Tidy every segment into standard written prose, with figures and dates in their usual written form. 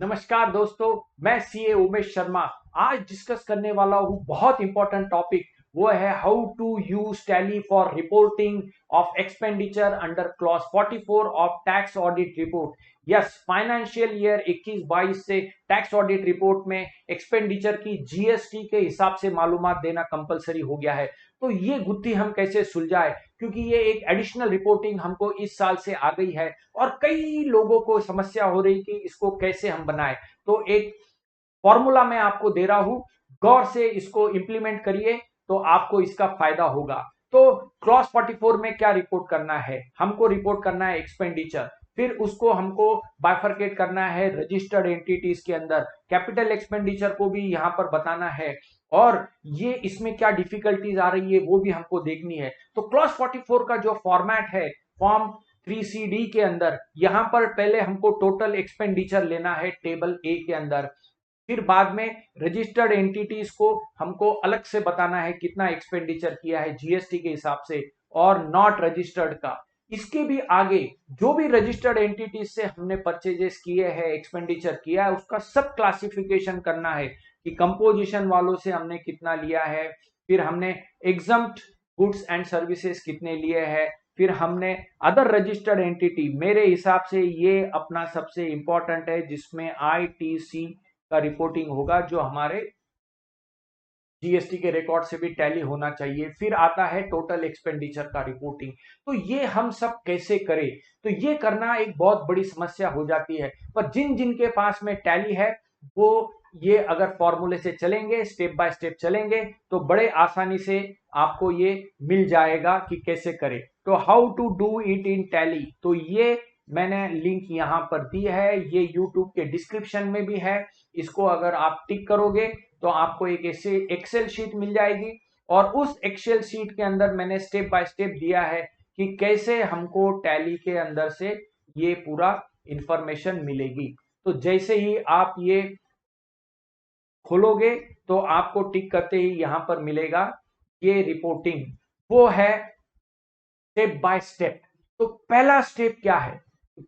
नमस्कार दोस्तों, मैं सीए उमेश शर्मा आज डिस्कस करने वाला हूँ बहुत इंपॉर्टेंट टॉपिक। वो है how to use Tally for reporting of expenditure under clause 44 of tax audit report. Yes, financial year 21-22 से टैक्स ऑडिट रिपोर्ट में एक्सपेंडिचर की जीएसटी के हिसाब से मालूमात देना कंपलसरी हो गया है। तो ये गुत्थी हम कैसे सुलझाए, क्योंकि ये एक एडिशनल रिपोर्टिंग हमको इस साल से आ गई है और कई लोगों को समस्या हो रही कि इसको कैसे हम बनाए। तो एक फॉर्मूला मैं आपको दे रहा हूं, गौर से इसको इंप्लीमेंट करिए तो आपको इसका फायदा होगा। तो क्रॉस 44 में क्या रिपोर्ट करना है, हमको रिपोर्ट करना है एक्सपेंडिचर, फिर उसको हमको बाइफरकेट करना है रजिस्टर्ड एंटिटीज के अंदर, कैपिटल एक्सपेंडिचर को भी यहां पर बताना है और ये इसमें क्या डिफिकल्टीज आ रही है वो भी हमको देखनी है। तो क्लॉज 44 का जो फॉर्मेट है फॉर्म 3CD के अंदर, यहां पर पहले हमको टोटल एक्सपेंडिचर लेना है टेबल ए के अंदर, फिर बाद में रजिस्टर्ड एंटिटीज को हमको अलग से बताना है कितना एक्सपेंडिचर किया है जीएसटी के हिसाब से और नॉट रजिस्टर्ड का। इसके भी आगे जो भी रजिस्टर्ड एंटिटीज से हमने परचेजेस किए हैं, एक्सपेंडिचर किया है, उसका सब क्लासिफिकेशन करना है कि कंपोजिशन वालों से हमने कितना लिया है, फिर हमने एग्जम्प्ट गुड्स एंड सर्विसेज कितने लिए हैं, फिर हमने अदर रजिस्टर्ड एंटिटी, मेरे हिसाब से ये अपना सबसे इंपॉर्टेंट है जिसमें आईटीसी का रिपोर्टिंग होगा जो हमारे जीएसटी के रिकॉर्ड से भी टैली होना चाहिए। फिर आता है टोटल एक्सपेंडिचर का रिपोर्टिंग। तो ये हम सब कैसे करें, तो ये करना एक बहुत बड़ी समस्या हो जाती है। पर जिन जिन के पास में टैली है वो ये अगर फॉर्मूले से चलेंगे, स्टेप बाय स्टेप चलेंगे, तो बड़े आसानी से आपको ये मिल जाएगा कि कैसे करें। तो how to do it in Tally, तो ये मैंने लिंक यहां पर दी है, ये यूट्यूब के डिस्क्रिप्शन में भी है। इसको अगर आप टिक करोगे तो आपको एक ऐसे एक्सेल शीट मिल जाएगी और उस एक्सेल शीट के अंदर मैंने स्टेप बाय स्टेप दिया है कि कैसे हमको टैली के अंदर से ये पूरा इंफॉर्मेशन मिलेगी। तो जैसे ही आप ये खोलोगे तो आपको टिक करते ही यहां पर मिलेगा ये रिपोर्टिंग, वो है स्टेप बाय स्टेप। तो पहला स्टेप क्या है,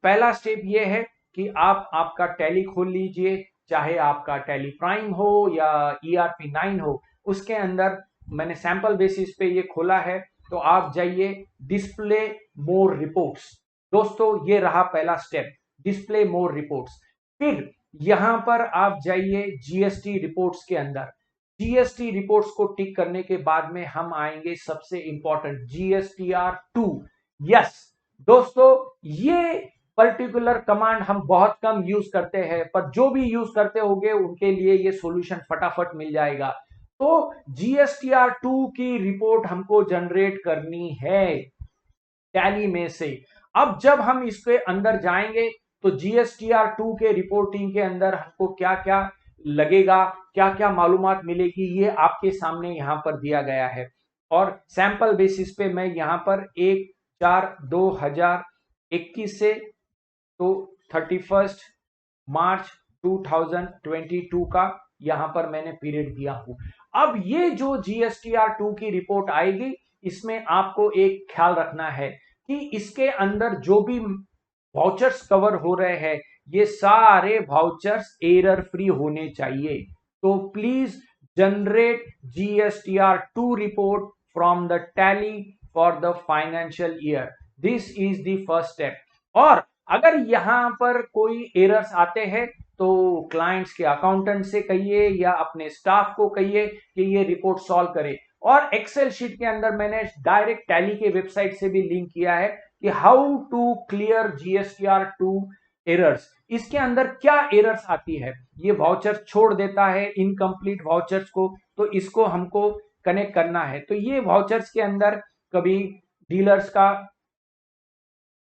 पहला स्टेप ये है कि आप आपका टैली खोल लीजिए, चाहे आपका टैली प्राइम हो या ERP 9 हो। उसके अंदर मैंने सैंपल बेसिस पे ये खोला है, तो आप जाइए डिस्प्ले मोर रिपोर्ट्स। दोस्तों ये रहा पहला स्टेप, डिस्प्ले मोर रिपोर्ट्स। फिर यहां पर आप जाइए जीएसटी रिपोर्ट्स के अंदर, जीएसटी रिपोर्ट्स को टिक करने के बाद में हम आएंगे सबसे इंपॉर्टेंट GSTR2। यस दोस्तों, ये पर्टिकुलर कमांड हम बहुत कम यूज करते हैं, पर जो भी यूज करते होंगे उनके लिए ये सॉल्यूशन फटाफट मिल जाएगा। तो GSTR2 की रिपोर्ट हमको जनरेट करनी है टैली में से। अब जब हम इसके अंदर जाएंगे तो GSTR2 के रिपोर्टिंग के अंदर हमको क्या क्या लगेगा, क्या क्या मालूमात मिलेगी, ये आपके सामने यहां पर दिया गया है। और सैंपल बेसिस पे मैं यहां पर 1/4/2021 से तो 31 मार्च 2022 का यहां पर मैंने पीरियड दिया हूं। अब ये जो GSTR2 की रिपोर्ट आएगी, इसमें आपको एक ख्याल रखना है कि इसके अंदर जो भी वाउचर्स कवर हो रहे हैं ये सारे वाउचर्स एरर फ्री होने चाहिए। तो please generate GSTR2 report from the tally for the financial year, this is the first step. और अगर यहां पर कोई एरर्स आते हैं तो क्लाइंट्स के अकाउंटेंट से कहिए या अपने स्टाफ को कहिए कि ये रिपोर्ट सॉल्व करे। और एक्सेल शीट के अंदर मैंने डायरेक्ट टैली के वेबसाइट से भी लिंक किया है कि how to clear GSTR2 errors. इसके अंदर क्या एरर्स आती है, ये वाउचर छोड़ देता है इनकम्प्लीट वाउचर्स को, तो इसको हमको कनेक्ट करना है। तो ये वाउचर्स के अंदर कभी डीलर्स का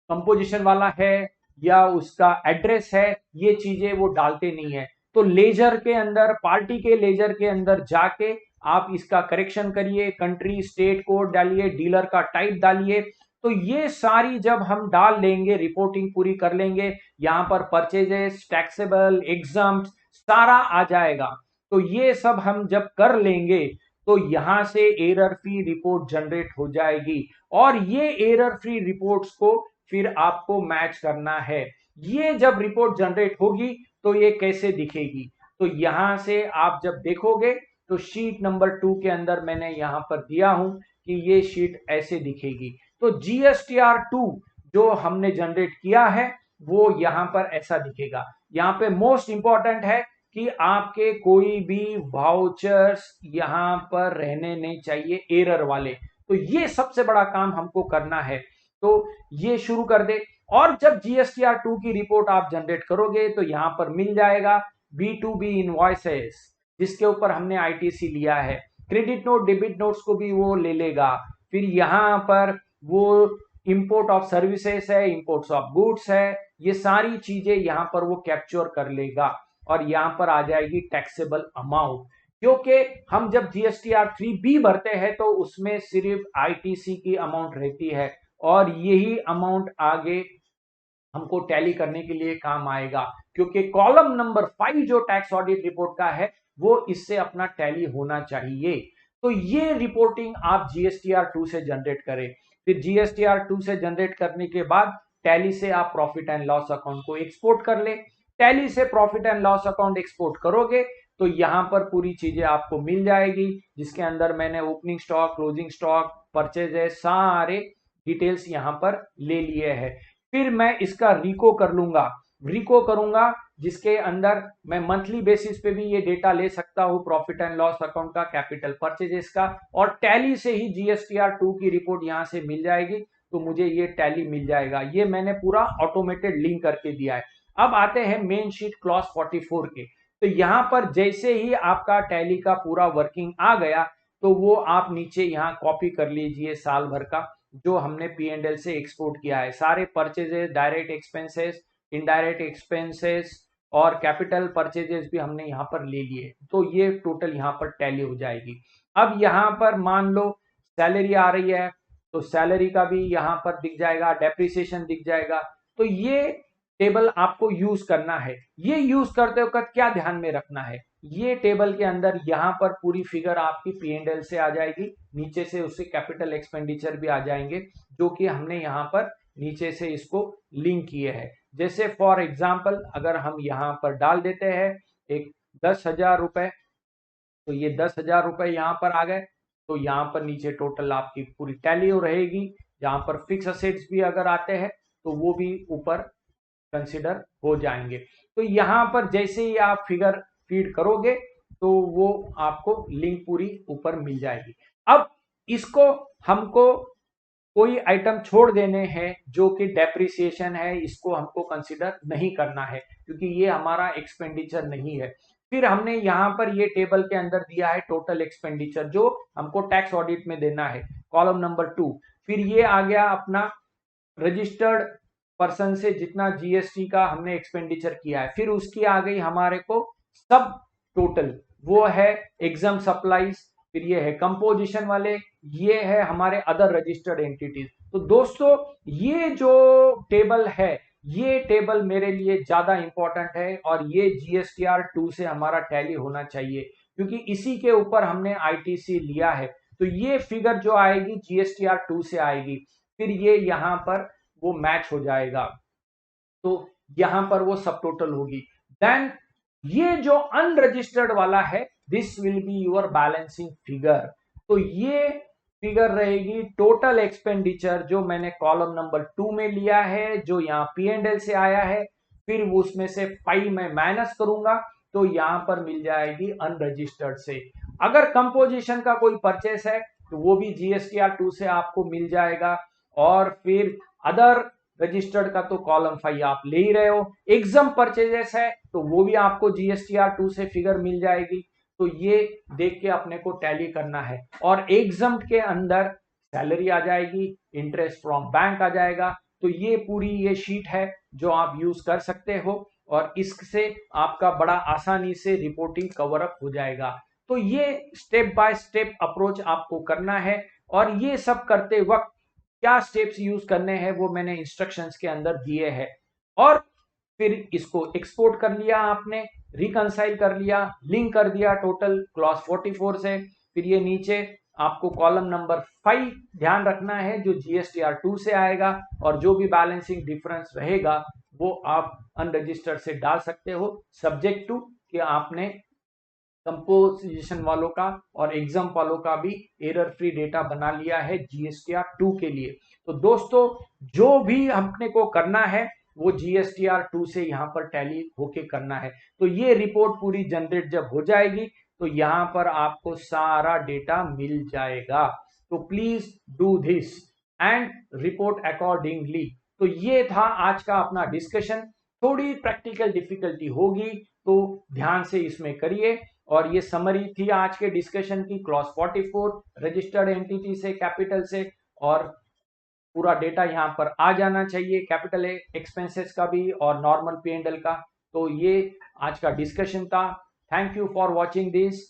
कंपोजिशन वाला है या उसका एड्रेस है, ये चीजें वो डालते नहीं है। तो लेजर के अंदर, पार्टी के लेजर के अंदर जाके आप इसका करेक्शन करिए, कंट्री स्टेट कोड डालिए, डीलर का टाइप डालिए। तो ये सारी जब हम डाल लेंगे, रिपोर्टिंग पूरी कर लेंगे, यहां पर परचेजेस, टैक्सेबल, एग्जम्प्ट सारा आ जाएगा। तो ये सब हम जब कर लेंगे तो यहां से एरर फ्री रिपोर्ट जनरेट हो जाएगी और ये एरर फ्री रिपोर्ट्स को फिर आपको मैच करना है। ये जब रिपोर्ट जनरेट होगी तो ये कैसे दिखेगी। तो यहां से आप जब देखोगे तो शीट नंबर 2 के अंदर मैंने यहां पर दिया हूं कि ये शीट ऐसे दिखेगी। तो GSTR2 जो हमने जनरेट किया है वो यहां पर ऐसा दिखेगा। यहां पे मोस्ट इंपॉर्टेंट है कि आपके कोई भी वाउचर्स यहां पर रहने नहीं चाहिए एरर वाले। तो ये सबसे बड़ा काम हमको करना है। तो ये शुरू कर दे। और जब GSTR2 की रिपोर्ट आप जनरेट करोगे तो यहां पर मिल जाएगा B2B इनवॉइसेस जिसके ऊपर हमने ITC लिया है। क्रेडिट नोट डेबिट नोट्स को भी वो ले लेगा। फिर यहां पर वो इंपोर्ट ऑफ सर्विसेज है, इंपोर्ट्स ऑफ गुड्स है, ये सारी चीजें यहां पर वो कैप्चर कर लेगा। और यहां पर आ जाएगी टैक्सेबल अमाउंट, क्योंकि हम जब GSTR3B भरते हैं तो उसमें सिर्फ ITC की अमाउंट रहती है और यही अमाउंट आगे हमको टैली करने के लिए काम आएगा। क्योंकि कॉलम नंबर 5 जो टैक्स ऑडिट रिपोर्ट का है वो इससे अपना टैली होना चाहिए। तो ये रिपोर्टिंग आप GSTR2 से जनरेट करें। फिर GSTR2 से जनरेट करने के बाद टैली से आप प्रॉफिट एंड लॉस अकाउंट को एक्सपोर्ट कर ले। टैली से profit and loss account export करोगे तो यहां पर पूरी चीजें आपको मिल जाएगी, जिसके अंदर मैंने opening stock, closing stock, purchases सारे डिटेल्स यहां पर ले लिए हैं। फिर मैं इसका रिको कर लूंगा, रिको करूंगा जिसके अंदर मैं मंथली बेसिस पे भी ये डेटा ले सकता हूं, प्रॉफिट एंड लॉस अकाउंट का, कैपिटल परचेजेस का, और टैली से ही GSTR2 की रिपोर्ट यहां से मिल जाएगी। तो मुझे ये टैली मिल जाएगा। ये मैंने पूरा ऑटोमेटेड लिंक करके दिया है। अब आते हैं मेन शीट क्लॉज 44 के। तो यहां पर जैसे ही आपका टैली का पूरा वर्किंग आ गया तो वो आप नीचे यहां कॉपी कर लीजिए साल भर का जो हमने P&L से एक्सपोर्ट किया है। सारे purchases, direct expenses, indirect expenses और कैपिटल परचेजेस भी हमने यहां पर ले लिए। तो ये टोटल यहां पर टैली हो जाएगी। अब यहां पर मान लो सैलरी आ रही है तो सैलरी का भी यहां पर दिख जाएगा, डेप्रिसिएशन दिख जाएगा। तो ये टेबल आपको यूज करना है। ये यूज करते वक्त क्या ध्यान में रखना है, ये टेबल के अंदर यहां पर पूरी फिगर आपकी P&L से आ जाएगी, नीचे से उससे कैपिटल एक्सपेंडिचर भी आ जाएंगे जो कि हमने यहां पर नीचे से इसको लिंक किए हैं। जैसे फॉर एग्जांपल अगर हम यहां पर डाल देते हैं एक 10,000 रुपए, तो ये 10,000 रुपए यहां पर आ गए। तो यहां पर नीचे टोटल आपकी पूरी टैली हो रहेगी। जहां पर फिक्स असेट्स भी अगर आते हैं तो वो भी ऊपर कंसिडर हो जाएंगे। तो यहां पर जैसे ही आप फिगर फीड करोगे तो वो आपको लिंक पूरी ऊपर मिल जाएगी। अब इसको हमको कोई आइटम छोड़ देने हैं जो कि डेप्रिसिएशन है, इसको हमको कंसिडर नहीं करना है क्योंकि ये हमारा एक्सपेंडिचर नहीं है। फिर हमने यहां पर ये टेबल के अंदर दिया है टोटल एक्सपेंडिचर जो हमको टैक्स ऑडिट में देना है, कॉलम नंबर 2। फिर ये आ गया अपना रजिस्टर्ड पर्सन से जितना GST का हमने एक्सपेंडिचर किया है। फिर उसकी आ गई हमारे को सब टोटल, वो है एग्जाम सप्लाईज। फिर ये है कंपोजिशन वाले, ये है हमारे अदर रजिस्टर्ड एंटिटीज। तो दोस्तों ये जो टेबल है ये टेबल मेरे लिए ज्यादा इंपॉर्टेंट है और ये GSTR2 से हमारा टैली होना चाहिए क्योंकि इसी के ऊपर हमने ITC लिया है। तो ये फिगर जो आएगी GSTR2 से आएगी। फिर ये यहां पर वो मैच हो जाएगा, तो यहां पर वो सब टोटल होगी। देन ये जो अनरजिस्टर्ड वाला है this will be your balancing figure. तो ये फिगर रहेगी टोटल एक्सपेंडिचर जो मैंने कॉलम नंबर 2 में लिया है, जो यहाँ P&L से आया है। फिर उसमें से 5 मैं माइनस करूंगा तो यहां पर मिल जाएगी अनरजिस्टर्ड से। अगर कंपोजिशन का कोई परचेस है तो वो भी GSTR2 से आपको मिल जाएगा। और फिर अदर रजिस्टर्ड का तो कॉलम 5 आप ले ही रहे हो। एग्जाम परचेजेस है तो वो भी आपको GSTR2 से फिगर मिल जाएगी। तो ये देख के अपने को टैली करना है। और एग्जाम के अंदर सैलरी आ जाएगी, इंटरेस्ट फ्रॉम बैंक आ जाएगा। तो ये पूरी ये शीट है जो आप यूज कर सकते हो और इससे आपका बड़ा आसानी से रिपोर्टिंग कवर अप हो जाएगा। तो ये स्टेप बाय स्टेप अप्रोच आपको करना है और ये सब करते वक्त क्या स्टेप्स यूज करने हैं वो मैंने इंस्ट्रक्शंस के अंदर दिए हैं। और फिर इसको एक्सपोर्ट कर लिया आपने, रिकंसाइल कर लिया, लिंक कर दिया टोटल क्लॉज 44 से। फिर ये नीचे आपको कॉलम नंबर 5 ध्यान रखना है जो GSTR2 से आएगा और जो भी बैलेंसिंग डिफरेंस रहेगा वो आप अनरजिस्टर्ड से डाल सकते हो, सब्जेक्ट टू कि आपने कंपोजिशन वालों का और एग्जाम वालों का भी एरर फ्री डेटा बना लिया है जीएसटीआर 2 के लिए। तो दोस्तों जो भी अपने को करना है वो जीएसटीआर 2 से यहाँ पर टैली होके करना है। तो ये रिपोर्ट पूरी जनरेट जब हो जाएगी तो यहाँ पर आपको सारा डेटा मिल जाएगा। तो please do this and report accordingly. तो ये था आज का अपना डिस्कशन। थोड़ी प्रैक्टिकल डिफिकल्टी होगी तो ध्यान से इसमें करिए। और ये समरी थी आज के डिस्कशन की, क्लॉज 44 रजिस्टर्ड एंटिटी से, कैपिटल से, और पूरा डेटा यहाँ पर आ जाना चाहिए, कैपिटल एक्सपेंसेस का भी और नॉर्मल P&L का। तो ये आज का डिस्कशन था। Thank you for watching this.